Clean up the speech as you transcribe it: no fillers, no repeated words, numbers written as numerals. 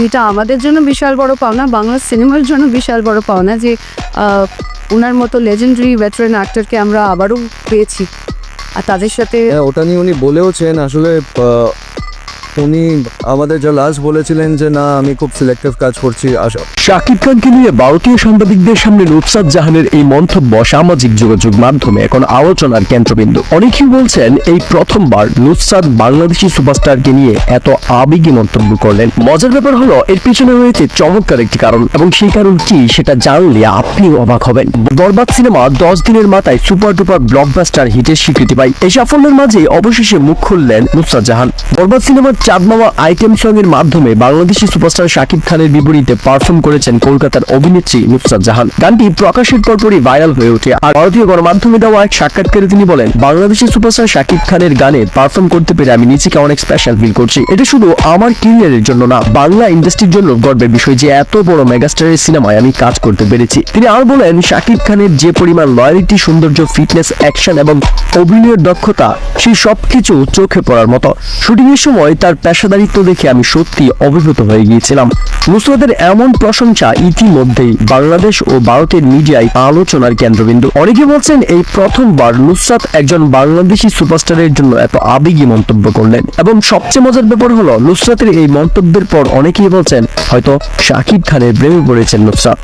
এটা আমাদের জন্য বিশাল বড় পাওনা, বাংলা সিনেমার জন্য বিশাল বড় পাওনা যে ওনার মতো লেজেন্ডারি ভেটারান অ্যাক্টরকে আমরা আবারও পেয়েছি। আর তাদের সাথে ওটা নিয়ে উনি বলেওছেন আসলে উনি আমাদের যা লাস্ট বলেছিলেন যে না আমি খুব সিলেক্টিভ কাজ করছি। শাকিব খানকে নিয়ে ভারতীয় সাংবাদিকদের সামনে নুসরাত জাহানের এই মন্তব্য সামাজিক যোগাযোগ মাধ্যমে এখন আলোচনার কেন্দ্রবিন্দু। অনেকেই বলছেন এই প্রথমবার নুসরাত বাংলাদেশি সুপারস্টারকে নিয়ে এত আবেগী মন্তব্য করলেন। মজার ব্যাপার হলো এর পিছনে রয়েছে চমৎকার একটি কারণ, এবং সেই কারণ কি সেটা জানলে আপনিও অবাক হবেন। বরবাদ সিনেমা 10 দিনের মাথায় সুপার ডুপার ব্লকবাস্টার হিটের স্বীকৃতি পায়। এই সাফল্যের মাঝে অবশেষে মুখ খুললেন নুসরাত জাহান। বরবাদ সিনেমার চাঁদমামা আইটেম সং এর মাধ্যমে বাংলাদেশি সুপারস্টার শাকিব খানের বিপরীতে পারফর্ম করেছেন কলকাতার অভিনেত্রী নুসরাত জাহান। গানটি প্রকাশের পরপরই ভাইরাল হয়ে ওঠে। আর ভারতীয় গণমাধ্যমে দেওয়া এক সাক্ষাৎকারে তিনি বলেন, বাংলাদেশি সুপারস্টার শাকিব খানের গানে পারফর্ম করতে পেরে আমি নিজেকে অনেক স্পেশাল ফিল করছি। এটা শুধু আমার ক্যারিয়ারের জন্য না, বাংলা ইন্ডাস্ট্রির জন্য গর্বের বিষয় যে এত বড় মেগাস্টারের সিনেমায় আমি কাজ করতে পেরেছি। তিনি আর বলেন, শাকিব খানের যে পরিমাণ লয়ালিটি, সৌন্দর্য, ফিটনেস, অ্যাকশন এবং অভিনয়ের দক্ষতা, সেই সবকিছু চোখে পড়ার মতো। শুটিং এর সময় তার পেশাদারিত্ব দেখে আমি সত্যি অভিভূত হয়ে গিয়েছিলাম। নুসরাতের এমন প্রশংসা ইতিমধ্যেই বাংলাদেশ ও ভারতের মিডিয়ায় আলোচনার কেন্দ্রবিন্দু। অনেকে বলছেন এই প্রথমবার নুসরাত একজন বাংলাদেশি সুপারস্টারের জন্য এত আবেগী মন্তব্য করলেন। এবং সবচেয়ে মজার ব্যাপার হলো নুসরাতের এই মন্তব্যের পর অনেকেই বলছেন হয়তো শাকিব খানের প্রেমে পড়েছেন নুসরাত।